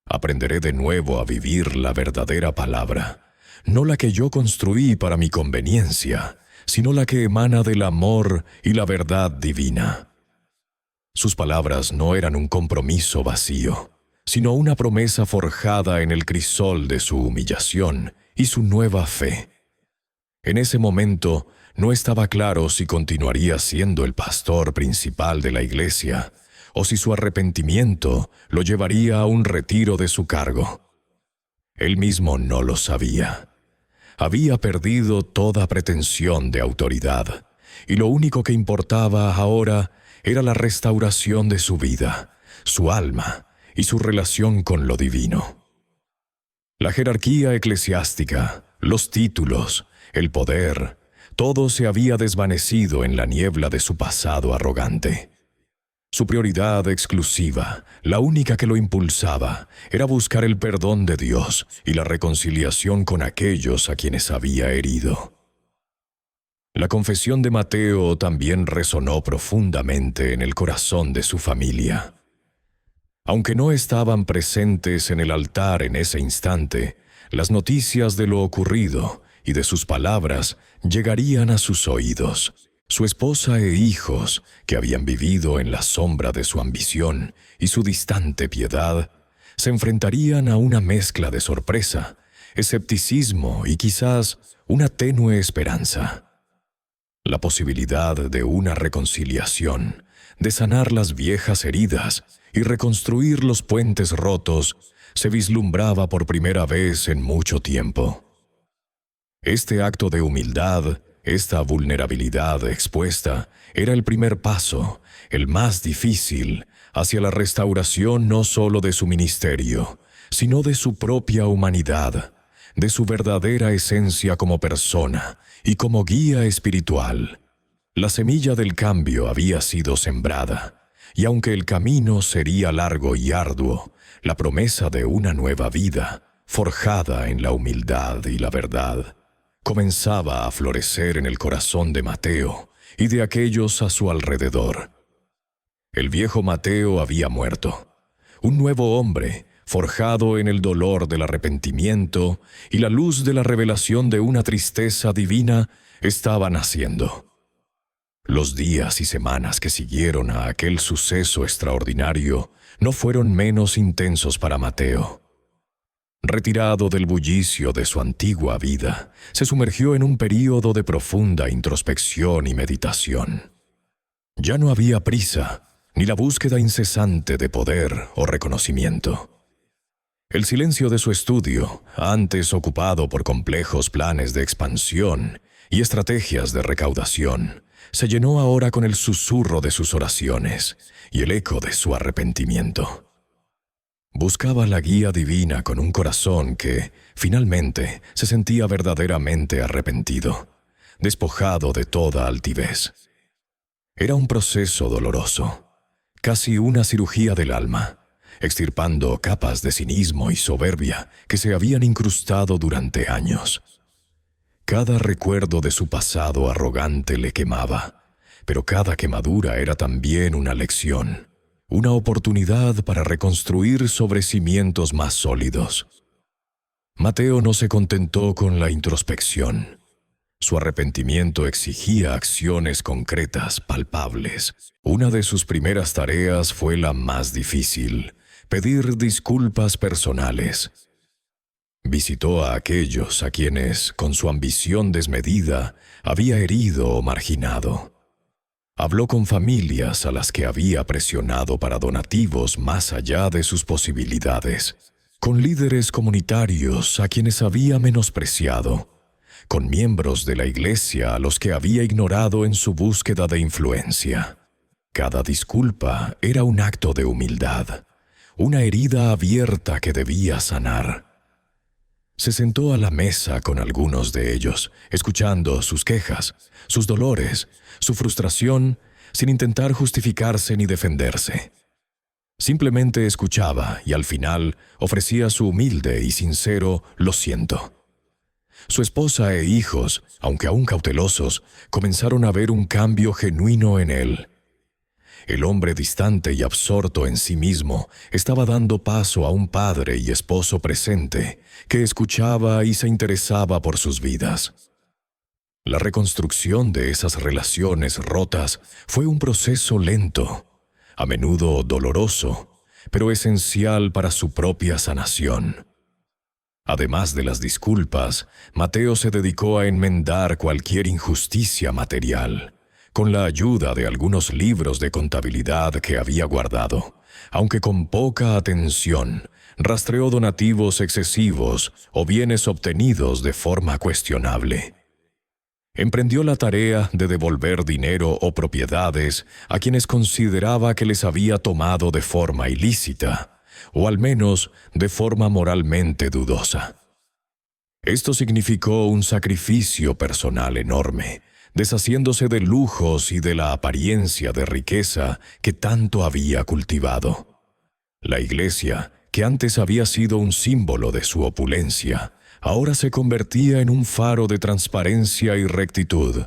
Aprenderé de nuevo a vivir la verdadera palabra, no la que yo construí para mi conveniencia, sino la que emana del amor y la verdad divina. Sus palabras no eran un compromiso vacío, sino una promesa forjada en el crisol de su humillación y su nueva fe. En ese momento no estaba claro si continuaría siendo el pastor principal de la iglesia o si su arrepentimiento lo llevaría a un retiro de su cargo. Él mismo no lo sabía. Había perdido toda pretensión de autoridad, y lo único que importaba ahora era la restauración de su vida, su alma y su relación con lo divino. La jerarquía eclesiástica, los títulos, el poder, todo se había desvanecido en la niebla de su pasado arrogante. Su prioridad exclusiva, la única que lo impulsaba, era buscar el perdón de Dios y la reconciliación con aquellos a quienes había herido. La confesión de Mateo también resonó profundamente en el corazón de su familia. Aunque no estaban presentes en el altar en ese instante, las noticias de lo ocurrido y de sus palabras llegarían a sus oídos. Su esposa e hijos, que habían vivido en la sombra de su ambición y su distante piedad, se enfrentarían a una mezcla de sorpresa, escepticismo y quizás una tenue esperanza. La posibilidad de una reconciliación, de sanar las viejas heridas y reconstruir los puentes rotos, se vislumbraba por primera vez en mucho tiempo. Este acto de humildad, esta vulnerabilidad expuesta, era el primer paso, el más difícil, hacia la restauración no solo de su ministerio, sino de su propia humanidad, de su verdadera esencia como persona y como guía espiritual. La semilla del cambio había sido sembrada, y aunque el camino sería largo y arduo, la promesa de una nueva vida, forjada en la humildad y la verdad, comenzaba a florecer en el corazón de Mateo y de aquellos a su alrededor. El viejo Mateo había muerto. Un nuevo hombre, forjado en el dolor del arrepentimiento y la luz de la revelación de una tristeza divina, estaba naciendo. Los días y semanas que siguieron a aquel suceso extraordinario no fueron menos intensos para Mateo. Retirado del bullicio de su antigua vida, se sumergió en un período de profunda introspección y meditación. Ya no había prisa, ni la búsqueda incesante de poder o reconocimiento. El silencio de su estudio, antes ocupado por complejos planes de expansión y estrategias de recaudación, se llenó ahora con el susurro de sus oraciones y el eco de su arrepentimiento. Buscaba la guía divina con un corazón que, finalmente, se sentía verdaderamente arrepentido, despojado de toda altivez. Era un proceso doloroso, casi una cirugía del alma, extirpando capas de cinismo y soberbia que se habían incrustado durante años. Cada recuerdo de su pasado arrogante le quemaba, pero cada quemadura era también una lección, una oportunidad para reconstruir sobre cimientos más sólidos. Mateo no se contentó con la introspección. Su arrepentimiento exigía acciones concretas, palpables. Una de sus primeras tareas fue la más difícil: pedir disculpas personales. Visitó a aquellos a quienes, con su ambición desmedida, había herido o marginado. Habló con familias a las que había presionado para donativos más allá de sus posibilidades, con líderes comunitarios a quienes había menospreciado, con miembros de la iglesia a los que había ignorado en su búsqueda de influencia. Cada disculpa era un acto de humildad, una herida abierta que debía sanar. Se sentó a la mesa con algunos de ellos, escuchando sus quejas, sus dolores, su frustración, sin intentar justificarse ni defenderse. Simplemente escuchaba y al final ofrecía su humilde y sincero «lo siento». Su esposa e hijos, aunque aún cautelosos, comenzaron a ver un cambio genuino en él. El hombre distante y absorto en sí mismo estaba dando paso a un padre y esposo presente que escuchaba y se interesaba por sus vidas. La reconstrucción de esas relaciones rotas fue un proceso lento, a menudo doloroso, pero esencial para su propia sanación. Además de las disculpas, Mateo se dedicó a enmendar cualquier injusticia material, con la ayuda de algunos libros de contabilidad que había guardado, aunque con poca atención, rastreó donativos excesivos o bienes obtenidos de forma cuestionable. Emprendió la tarea de devolver dinero o propiedades a quienes consideraba que les había tomado de forma ilícita, o al menos de forma moralmente dudosa. Esto significó un sacrificio personal enorme, deshaciéndose de lujos y de la apariencia de riqueza que tanto había cultivado. La iglesia, que antes había sido un símbolo de su opulencia, ahora se convertía en un faro de transparencia y rectitud.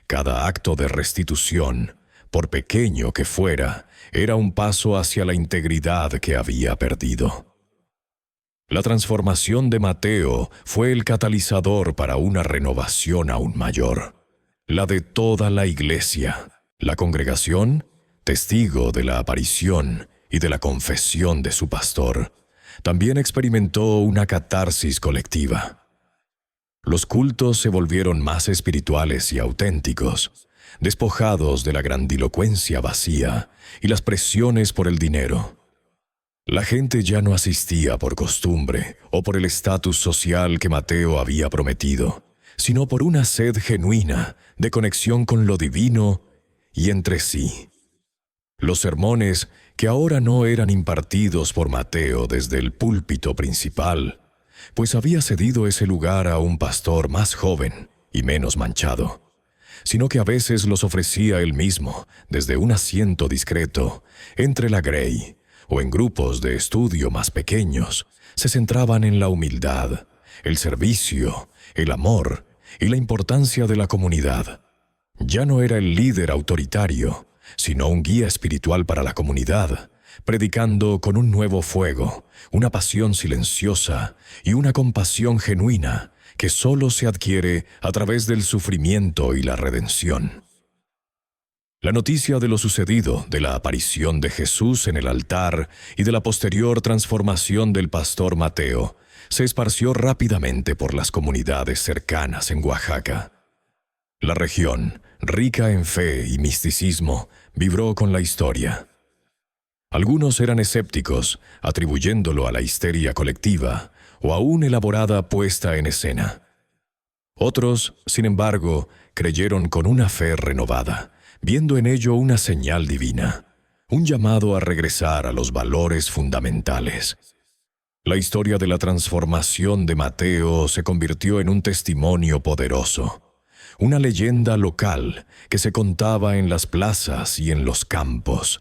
Cada acto de restitución, por pequeño que fuera, era un paso hacia la integridad que había perdido. La transformación de Mateo fue el catalizador para una renovación aún mayor, la de toda la iglesia. La congregación, testigo de la aparición y de la confesión de su pastor, también experimentó una catarsis colectiva. Los cultos se volvieron más espirituales y auténticos, despojados de la grandilocuencia vacía y las presiones por el dinero. La gente ya no asistía por costumbre o por el estatus social que Mateo había prometido, sino por una sed genuina de conexión con lo divino y entre sí. Los sermones, que ahora no eran impartidos por Mateo desde el púlpito principal, pues había cedido ese lugar a un pastor más joven y menos manchado, sino que a veces los ofrecía él mismo desde un asiento discreto entre la grey, o en grupos de estudio más pequeños, se centraban en la humildad, el servicio, el amor y la importancia de la comunidad. Ya no era el líder autoritario, sino un guía espiritual para la comunidad, predicando con un nuevo fuego, una pasión silenciosa y una compasión genuina que solo se adquiere a través del sufrimiento y la redención. La noticia de lo sucedido, de la aparición de Jesús en el altar y de la posterior transformación del pastor Mateo, se esparció rápidamente por las comunidades cercanas en Oaxaca. La región, rica en fe y misticismo, vibró con la historia. Algunos eran escépticos, atribuyéndolo a la histeria colectiva o a una elaborada puesta en escena. Otros, sin embargo, creyeron con una fe renovada, viendo en ello una señal divina, un llamado a regresar a los valores fundamentales. La historia de la transformación de Mateo se convirtió en un testimonio poderoso, una leyenda local que se contaba en las plazas y en los campos,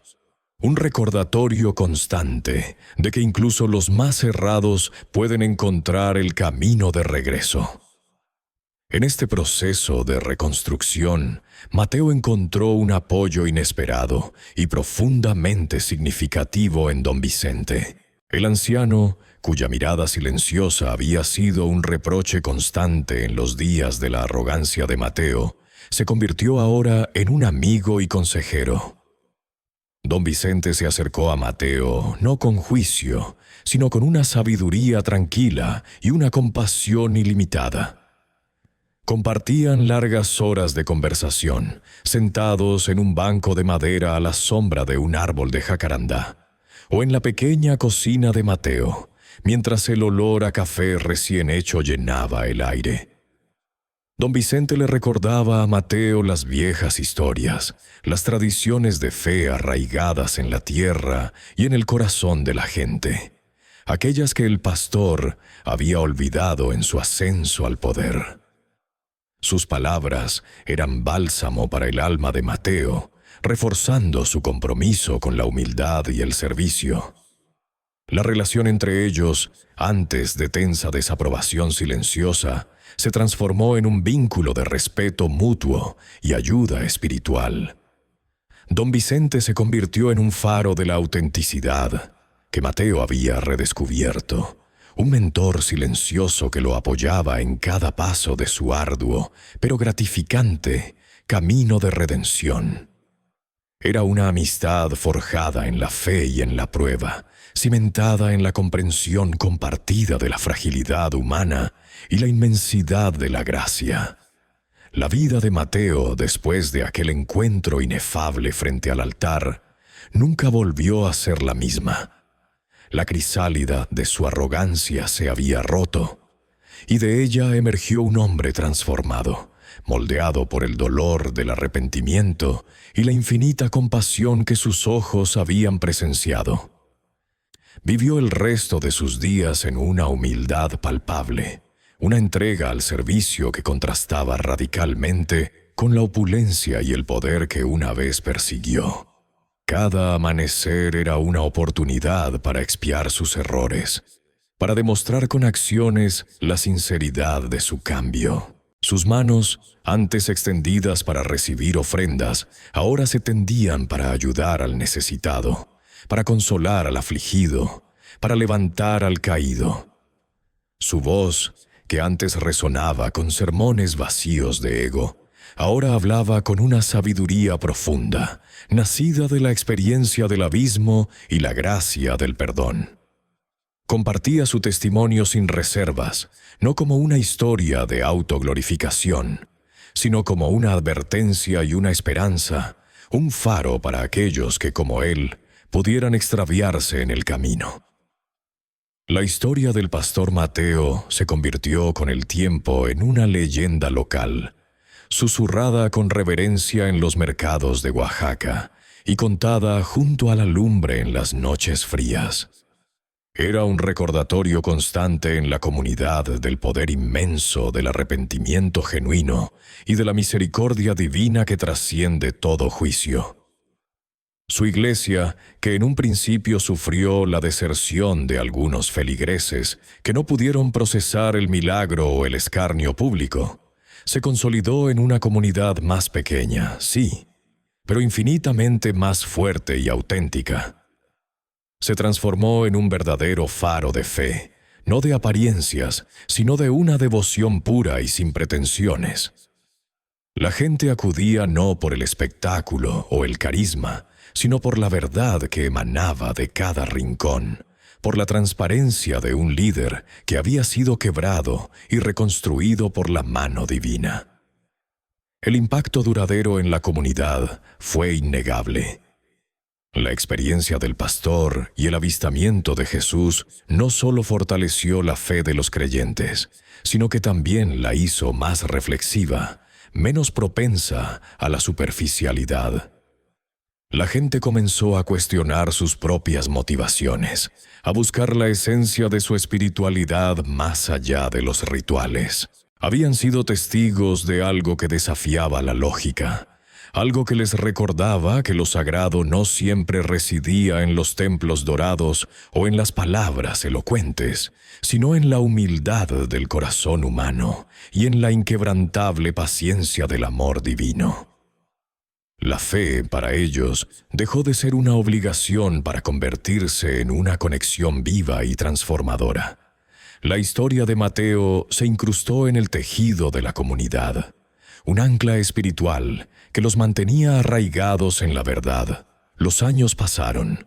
un recordatorio constante de que incluso los más cerrados pueden encontrar el camino de regreso. En este proceso de reconstrucción, Mateo encontró un apoyo inesperado y profundamente significativo en don Vicente. El anciano, cuya mirada silenciosa había sido un reproche constante en los días de la arrogancia de Mateo, se convirtió ahora en un amigo y consejero. Don Vicente se acercó a Mateo no con juicio, sino con una sabiduría tranquila y una compasión ilimitada. Compartían largas horas de conversación, sentados en un banco de madera a la sombra de un árbol de jacarandá, o en la pequeña cocina de Mateo, mientras el olor a café recién hecho llenaba el aire. Don Vicente le recordaba a Mateo las viejas historias, las tradiciones de fe arraigadas en la tierra y en el corazón de la gente, aquellas que el pastor había olvidado en su ascenso al poder. Sus palabras eran bálsamo para el alma de Mateo, reforzando su compromiso con la humildad y el servicio. La relación entre ellos, antes de tensa desaprobación silenciosa, se transformó en un vínculo de respeto mutuo y ayuda espiritual. Don Vicente se convirtió en un faro de la autenticidad que Mateo había redescubierto, un mentor silencioso que lo apoyaba en cada paso de su arduo, pero gratificante, camino de redención. Era una amistad forjada en la fe y en la prueba, cimentada en la comprensión compartida de la fragilidad humana y la inmensidad de la gracia. La vida de Mateo, después de aquel encuentro inefable frente al altar, nunca volvió a ser la misma. La crisálida de su arrogancia se había roto, y de ella emergió un hombre transformado, moldeado por el dolor del arrepentimiento y la infinita compasión que sus ojos habían presenciado. Vivió el resto de sus días en una humildad palpable, una entrega al servicio que contrastaba radicalmente con la opulencia y el poder que una vez persiguió. Cada amanecer era una oportunidad para expiar sus errores, para demostrar con acciones la sinceridad de su cambio. Sus manos, antes extendidas para recibir ofrendas, ahora se tendían para ayudar al necesitado, para consolar al afligido, para levantar al caído. Su voz, que antes resonaba con sermones vacíos de ego, ahora hablaba con una sabiduría profunda, nacida de la experiencia del abismo y la gracia del perdón. Compartía su testimonio sin reservas, no como una historia de autoglorificación, sino como una advertencia y una esperanza, un faro para aquellos que, como él, pudieran extraviarse en el camino. La historia del pastor Mateo se convirtió con el tiempo en una leyenda local, susurrada con reverencia en los mercados de Oaxaca y contada junto a la lumbre en las noches frías. Era un recordatorio constante en la comunidad del poder inmenso del arrepentimiento genuino y de la misericordia divina que trasciende todo juicio. Su iglesia, que en un principio sufrió la deserción de algunos feligreses que no pudieron procesar el milagro o el escarnio público, se consolidó en una comunidad más pequeña, sí, pero infinitamente más fuerte y auténtica. Se transformó en un verdadero faro de fe, no de apariencias, sino de una devoción pura y sin pretensiones. La gente acudía no por el espectáculo o el carisma, sino por la verdad que emanaba de cada rincón, por la transparencia de un líder que había sido quebrado y reconstruido por la mano divina. El impacto duradero en la comunidad fue innegable. La experiencia del pastor y el avistamiento de Jesús no solo fortaleció la fe de los creyentes, sino que también la hizo más reflexiva, menos propensa a la superficialidad. La gente comenzó a cuestionar sus propias motivaciones, a buscar la esencia de su espiritualidad más allá de los rituales. Habían sido testigos de algo que desafiaba la lógica, algo que les recordaba que lo sagrado no siempre residía en los templos dorados o en las palabras elocuentes, sino en la humildad del corazón humano y en la inquebrantable paciencia del amor divino. La fe, para ellos, dejó de ser una obligación para convertirse en una conexión viva y transformadora. La historia de Mateo se incrustó en el tejido de la comunidad, un ancla espiritual que los mantenía arraigados en la verdad. Los años pasaron,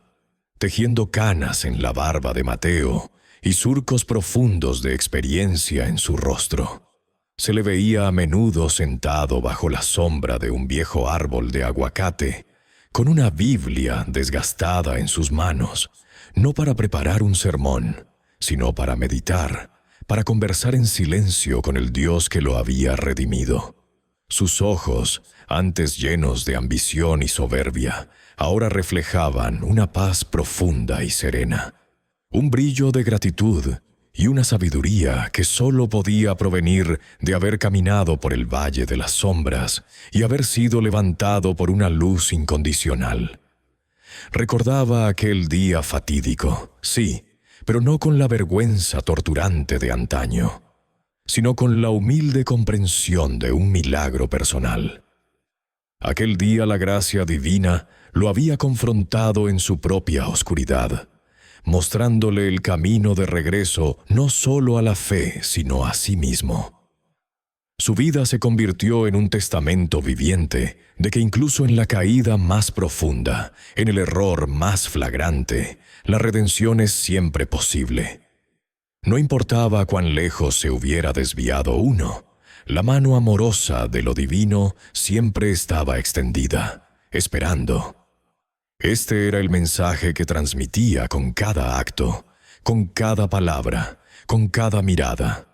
tejiendo canas en la barba de Mateo y surcos profundos de experiencia en su rostro. Se le veía a menudo sentado bajo la sombra de un viejo árbol de aguacate, con una Biblia desgastada en sus manos, no para preparar un sermón, sino para meditar, para conversar en silencio con el Dios que lo había redimido. Sus ojos, antes llenos de ambición y soberbia, ahora reflejaban una paz profunda y serena, un brillo de gratitud y una sabiduría que solo podía provenir de haber caminado por el valle de las sombras y haber sido levantado por una luz incondicional. Recordaba aquel día fatídico, sí, pero no con la vergüenza torturante de antaño, sino con la humilde comprensión de un milagro personal. Aquel día la gracia divina lo había confrontado en su propia oscuridad, mostrándole el camino de regreso no solo a la fe, sino a sí mismo. Su vida se convirtió en un testamento viviente de que incluso en la caída más profunda, en el error más flagrante, la redención es siempre posible. No importaba cuán lejos se hubiera desviado uno, la mano amorosa de lo divino siempre estaba extendida, esperando. Este era el mensaje que transmitía con cada acto, con cada palabra, con cada mirada.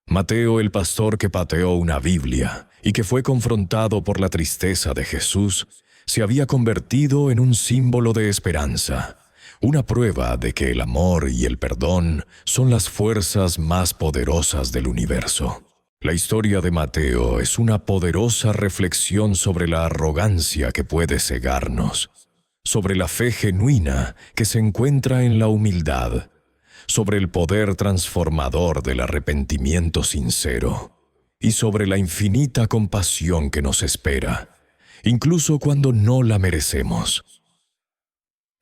Mateo, el pastor que pateó una Biblia y que fue confrontado por la tristeza de Jesús, se había convertido en un símbolo de esperanza, una prueba de que el amor y el perdón son las fuerzas más poderosas del universo. La historia de Mateo es una poderosa reflexión sobre la arrogancia que puede cegarnos, sobre la fe genuina que se encuentra en la humildad, sobre el poder transformador del arrepentimiento sincero y sobre la infinita compasión que nos espera, incluso cuando no la merecemos.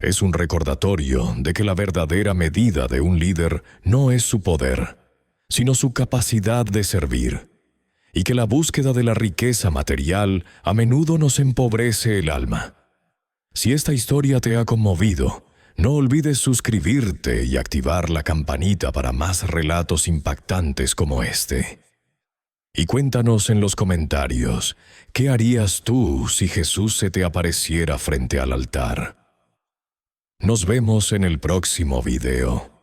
Es un recordatorio de que la verdadera medida de un líder no es su poder, sino su capacidad de servir, y que la búsqueda de la riqueza material a menudo nos empobrece el alma. Si esta historia te ha conmovido, no olvides suscribirte y activar la campanita para más relatos impactantes como este. Y cuéntanos en los comentarios, ¿qué harías tú si Jesús se te apareciera frente al altar? Nos vemos en el próximo video.